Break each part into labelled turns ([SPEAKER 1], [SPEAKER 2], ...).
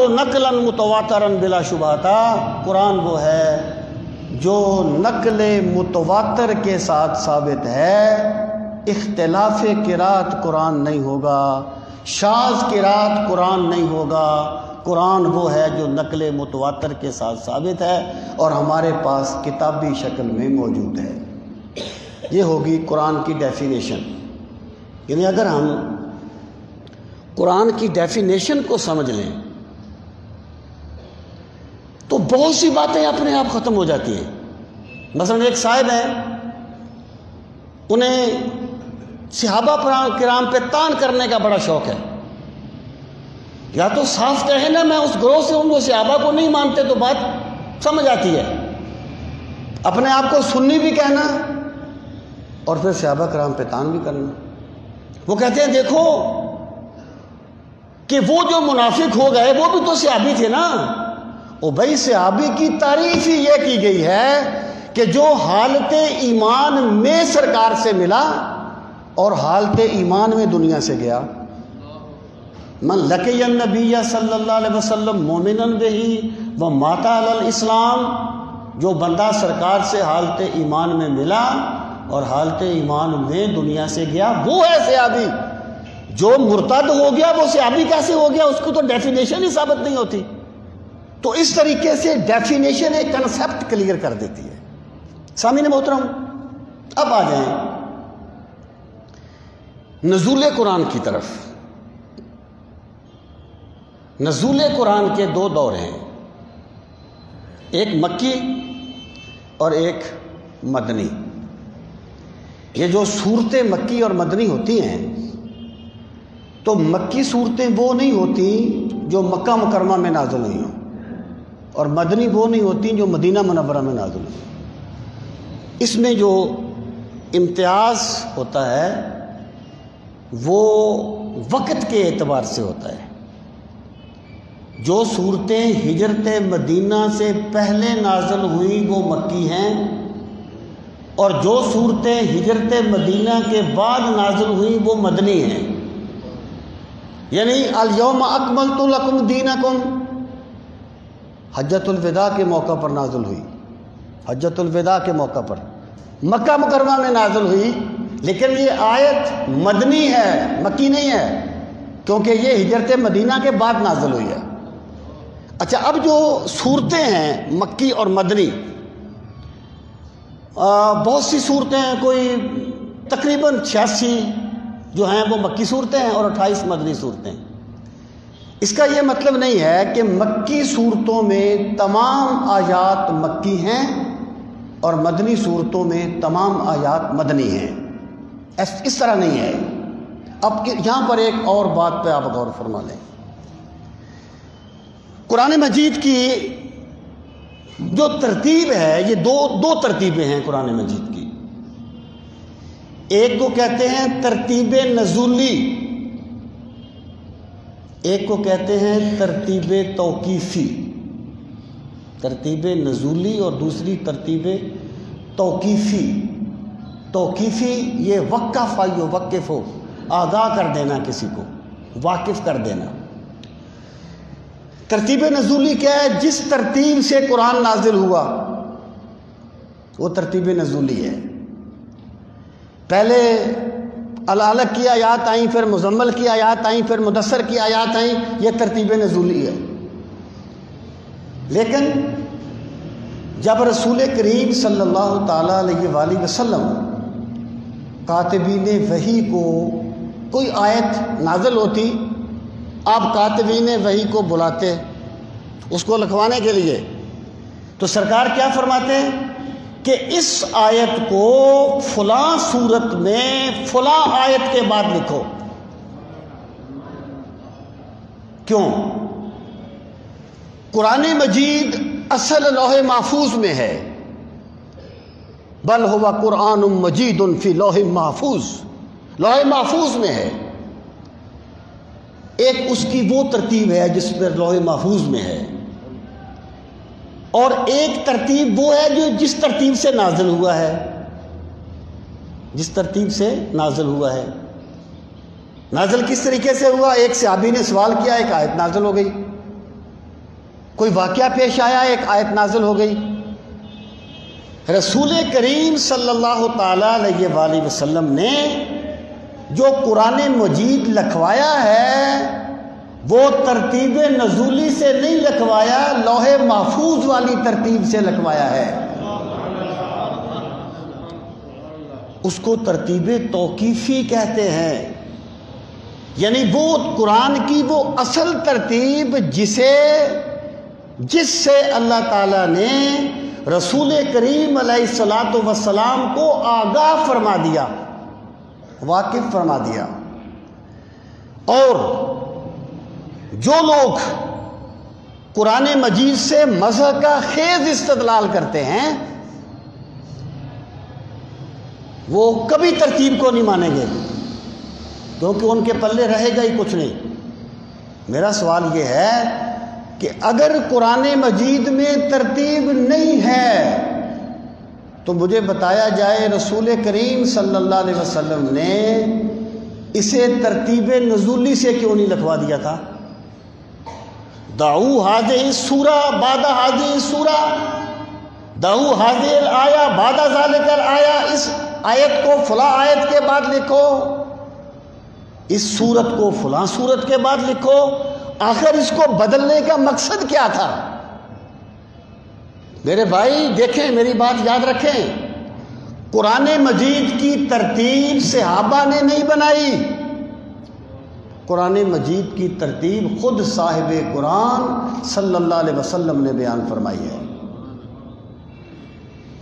[SPEAKER 1] نقلا متواترا بلا شبہتا، قرآن وہ ہے جو نقل متواتر کے ساتھ ثابت ہے۔ اختلاف قرات قرآن نہیں ہوگا، شاذ قرات قرآن نہیں ہوگا۔ قرآن وہ ہے جو نقل متواتر کے ساتھ ثابت ہے اور ہمارے پاس کتابی شکل میں موجود ہے۔ یہ ہوگی قرآن کی ڈیفینیشن۔ یعنی اگر ہم قرآن کی ڈیفینیشن کو سمجھ لیں تو بہت سی باتیں اپنے آپ ختم ہو جاتی ہیں۔ مثلا ایک صاحب ہیں، انہیں صحابہ کرام پہ طعن کرنے کا بڑا شوق ہے۔ یا تو صاف کہیں نا میں اس گروہ سے ہوں، وہ صحابہ کو نہیں مانتے، تو بات سمجھ آتی ہے۔ اپنے آپ کو سنی بھی کہنا اور پھر صحابہ کرام پہ طعن بھی کرنا۔ وہ کہتے ہیں دیکھو کہ وہ جو منافق ہو گئے وہ بھی تو صحابی تھے نا۔ او بھائی، صحابی کی تعریف ہی یہ کی گئی ہے کہ جو حالت ایمان میں سرکار سے ملا اور حالت ایمان میں دنیا سے گیا۔ من لقی النبی صلی اللہ علیہ وسلم مومنا بہ ومات علی الاسلام، جو بندہ سرکار سے حالت ایمان میں ملا اور حالت ایمان میں دنیا سے گیا، وہ ہے صحابی۔ جو مرتد ہو گیا وہ صحابی کیسے ہو گیا؟ اس کو تو ڈیفینیشن ہی ثابت نہیں ہوتی۔ تو اس طریقے سے ڈیفینیشن ایک کنسیپٹ کلیئر کر دیتی ہے۔ سامعین محترم، اب آ جائیں نزول قرآن کی طرف۔ نزول قرآن کے دو دور ہیں، ایک مکی اور ایک مدنی۔ یہ جو صورتیں مکی اور مدنی ہوتی ہیں تو مکی صورتیں وہ نہیں ہوتی جو مکہ مکرمہ میں نازل ہوئی ہوں، اور مدنی وہ نہیں ہوتی جو مدینہ منورہ میں نازل ہوئی۔ اس میں جو امتیاز ہوتا ہے وہ وقت کے اعتبار سے ہوتا ہے۔ جو صورتیں ہجرت مدینہ سے پہلے نازل ہوئی وہ مکی ہیں، اور جو صورتیں ہجرت مدینہ کے بعد نازل ہوئی وہ مدنی ہیں۔ یعنی الیوم اکملت لکم دینکم حجۃ الوداع کے موقع پر نازل ہوئی، حجۃ الوداع کے موقع پر مکہ مکرمہ میں نازل ہوئی، لیکن یہ آیت مدنی ہے، مکی نہیں ہے، کیونکہ یہ ہجرت مدینہ کے بعد نازل ہوئی ہے۔ اچھا، اب جو صورتیں ہیں مکی اور مدنی، بہت سی صورتیں ہیں، کوئی تقریباً 86 جو ہیں وہ مکی صورتیں ہیں اور 28 مدنی صورتیں۔ اس کا یہ مطلب نہیں ہے کہ مکی صورتوں میں تمام آیات مکی ہیں اور مدنی صورتوں میں تمام آیات مدنی ہیں، اس طرح نہیں ہے۔ اب یہاں پر ایک اور بات پہ آپ غور فرما لیں۔ قرآن مجید کی جو ترتیب ہے، یہ دو ترتیبیں ہیں قرآن مجید کی۔ ایک کو کہتے ہیں ترتیب نزولی، ایک کو کہتے ہیں ترتیب توقیفی۔ ترتیب نزولی اور دوسری ترتیب توقیفی۔ توقیفی یہ وقف وقف ہو، آگاہ کر دینا، کسی کو واقف کر دینا۔ ترتیب نزولی کیا ہے؟ جس ترتیب سے قرآن نازل ہوا وہ ترتیب نزولی ہے۔ پہلے العلق کی آیات آئیں، پھر مزمل کی آیات آئیں، پھر مدثر کی آیات آئیں، یہ ترتیب نزولی ہے۔ لیکن جب رسول کریم صلی اللہ تعالیٰ علیہ وآلہ وسلم کاتبین وحی کو کوئی آیت نازل ہوتی، آپ کاتبین وحی کو بلاتے اس کو لکھوانے کے لیے، تو سرکار کیا فرماتے ہیں کہ اس آیت کو فلاں صورت میں فلاں آیت کے بعد لکھو۔ کیوں؟ قرآن مجید اصل لوح محفوظ میں ہے، بل ہوا قرآن مجید فی لوح محفوظ، لوح محفوظ میں ہے۔ ایک اس کی وہ ترتیب ہے جس پر لوح محفوظ میں ہے، اور ایک ترتیب وہ ہے جو جس ترتیب سے نازل ہوا ہے، جس ترتیب سے نازل ہوا ہے۔ نازل کس طریقے سے ہوا؟ ایک صحابی نے سوال کیا، ایک آیت نازل ہو گئی۔ کوئی واقعہ پیش آیا، ایک آیت نازل ہو گئی، رسول کریم صلی اللہ تعالی علیہ وآلہ وسلم نے جو قرآن مجید لکھوایا ہے وہ ترتیب نزولی سے نہیں لکھوایا، لوح محفوظ والی ترتیب سے لکھوایا ہے۔ اس کو ترتیب توقیفی کہتے ہیں، یعنی وہ قرآن کی وہ اصل ترتیب جس سے اللہ تعالیٰ نے رسول کریم علیہ الصلاۃ والسلام کو آگاہ فرما دیا، واقف فرما دیا۔ اور جو لوگ قرآن مجید سے مزح کا خیز استدلال کرتے ہیں وہ کبھی ترتیب کو نہیں مانیں گے، کیونکہ ان کے پلے رہے گا ہی کچھ نہیں۔ میرا سوال یہ ہے کہ اگر قرآن مجید میں ترتیب نہیں ہے تو مجھے بتایا جائے رسول کریم صلی اللہ علیہ وسلم نے اسے ترتیب نزولی سے کیوں نہیں لکھوا دیا تھا؟ دعو ہذہ سورہ بعد ہذہ سورہ، دعو ہذہ الآیہ بعد ذالک الآیہ، اس آیت کو فلاں آیت کے بعد لکھو، اس سورت کو فلاں سورت کے بعد لکھو۔ آخر اس کو بدلنے کا مقصد کیا تھا؟ میرے بھائی دیکھیں، میری بات یاد رکھیں، قرآن مجید کی ترتیب صحابہ نے نہیں بنائی، قرآن مجید کی ترتیب خود صاحب قرآن صلی اللہ علیہ وسلم نے بیان فرمائی ہے۔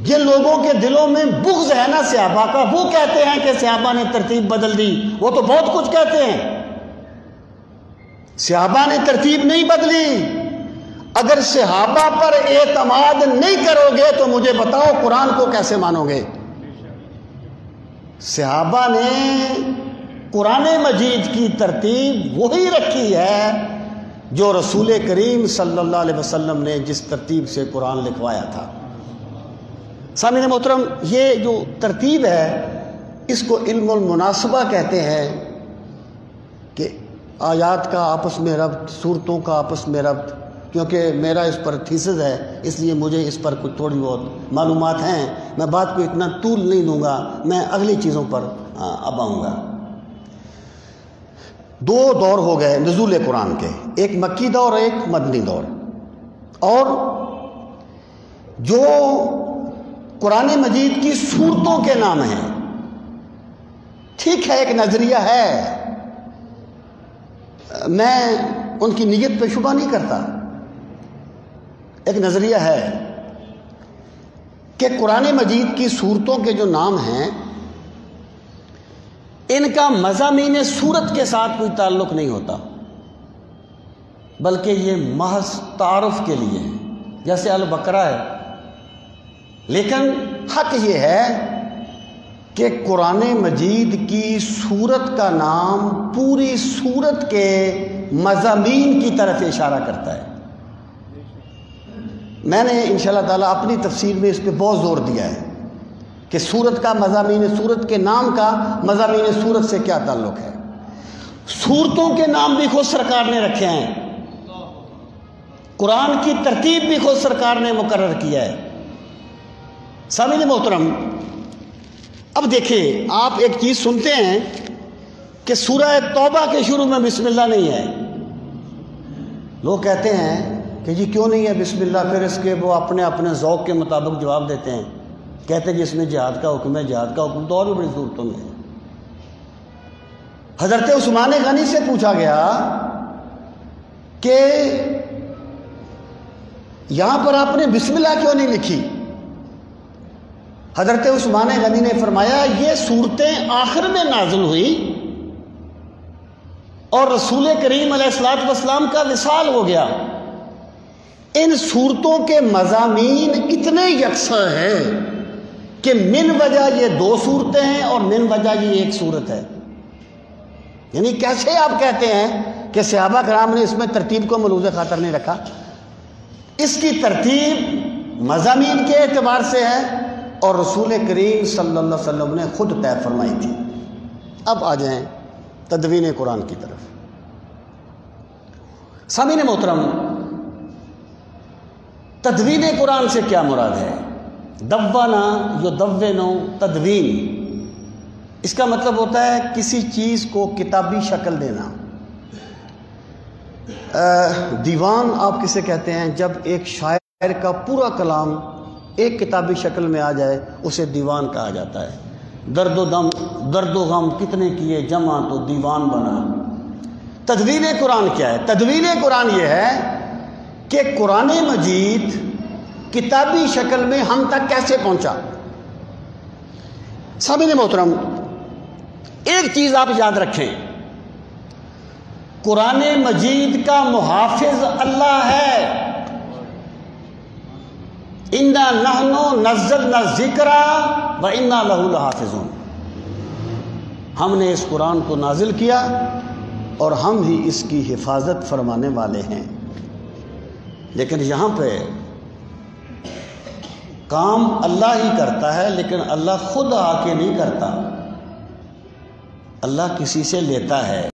[SPEAKER 1] جن لوگوں کے دلوں میں بغض ہے نا صحابہ کا، وہ کہتے ہیں کہ صحابہ نے ترتیب بدل دی، وہ تو بہت کچھ کہتے ہیں، صحابہ نے ترتیب نہیں بدلی۔ اگر صحابہ پر اعتماد نہیں کرو گے تو مجھے بتاؤ قرآن کو کیسے مانو گے؟ صحابہ نے قرآن مجید کی ترتیب وہی رکھی ہے جو رسول کریم صلی اللہ علیہ وسلم نے جس ترتیب سے قرآن لکھوایا تھا۔ سامعین محترم، یہ جو ترتیب ہے اس کو علم المناسبہ کہتے ہیں، کہ آیات کا آپس میں ربط، صورتوں کا آپس میں ربط۔ کیونکہ میرا اس پر تھیسز ہے اس لیے مجھے اس پر کچھ تھوڑی بہت معلومات ہیں، میں بات کو اتنا طول نہیں دوں گا، میں اگلی چیزوں پر اب آؤں گا۔ دو دور ہو گئے نزول قرآن کے، ایک مکی دور اور ایک مدنی دور۔ اور جو قرآن مجید کی سورتوں کے نام ہیں، ٹھیک ہے ایک نظریہ ہے، میں ان کی نیت پہ شبہ نہیں کرتا، ایک نظریہ ہے کہ قرآن مجید کی سورتوں کے جو نام ہیں ان کا مضامین سورت کے ساتھ کوئی تعلق نہیں ہوتا، بلکہ یہ محض تعارف کے لیے ہے، جیسے البقرہ ہے۔ لیکن حق یہ ہے کہ قرآن مجید کی سورت کا نام پوری سورت کے مضامین کی طرف اشارہ کرتا ہے۔ میں نے انشاءاللہ تعالیٰ اپنی تفسیر میں اس پہ بہت زور دیا ہے کہ سورت کا مضامین سورت کے نام کا مضامین سورت سے کیا تعلق ہے۔ سورتوں کے نام بھی خود سرکار نے رکھے ہیں، قرآن کی ترتیب بھی خود سرکار نے مقرر کیا ہے۔ سامعین محترم، اب دیکھیں، آپ ایک چیز سنتے ہیں کہ سورہ توبہ کے شروع میں بسم اللہ نہیں ہے، لوگ کہتے ہیں کہ جی کیوں نہیں ہے بسم اللہ، پھر اس کے وہ اپنے اپنے ذوق کے مطابق جواب دیتے ہیں، کہتے ہیں جس میں جہاد کا حکم ہے، جہاد کا حکم تو اور بھی بڑی صورتوں میں ہے۔ حضرت عثمان غنی سے پوچھا گیا کہ یہاں پر آپ نے بسم اللہ کیوں نہیں لکھی؟ حضرت عثمان غنی نے فرمایا یہ صورتیں آخر میں نازل ہوئی اور رسول کریم علیہ الصلوۃ والسلام کا وصال ہو گیا، ان صورتوں کے مضامین اتنے یکساں ہیں کہ من وجہ یہ دو صورتیں ہیں اور من وجہ یہ ایک صورت ہے۔ یعنی کیسے آپ کہتے ہیں کہ صحابہ کرام نے اس میں ترتیب کو ملوز خاطر نہیں رکھا؟ اس کی ترتیب مضامین کے اعتبار سے ہے اور رسول کریم صلی اللہ علیہ وسلم نے خود طے فرمائی تھی۔ اب آ جائیں تدوین قرآن کی طرف۔ سامعین محترم، تدوین قرآن سے کیا مراد ہے؟ دوانا یدونو تدوین، اس کا مطلب ہوتا ہے کسی چیز کو کتابی شکل دینا۔ دیوان آپ کسے کہتے ہیں؟ جب ایک شاعر کا پورا کلام ایک کتابی شکل میں آ جائے اسے دیوان کہا جاتا ہے۔ درد و غم کتنے کیے جمع تو دیوان بنا۔ تدوین قرآن کیا ہے؟ تدوین قرآن یہ ہے کہ قرآن مجید کتابی شکل میں ہم تک کیسے پہنچا۔ سامعین محترم، ایک چیز آپ یاد رکھیں، قرآن مجید کا محافظ اللہ ہے۔ اِنَّا نَحْنُ نَزَّلْنَا الذِّكْرَ وَإِنَّا لَهُ لَحَافِظُونَ، ہم نے اس قرآن کو نازل کیا اور ہم ہی اس کی حفاظت فرمانے والے ہیں۔ لیکن یہاں پہ کام اللہ ہی کرتا ہے، لیکن اللہ خود آ کے نہیں کرتا، اللہ کسی سے لیتا ہے۔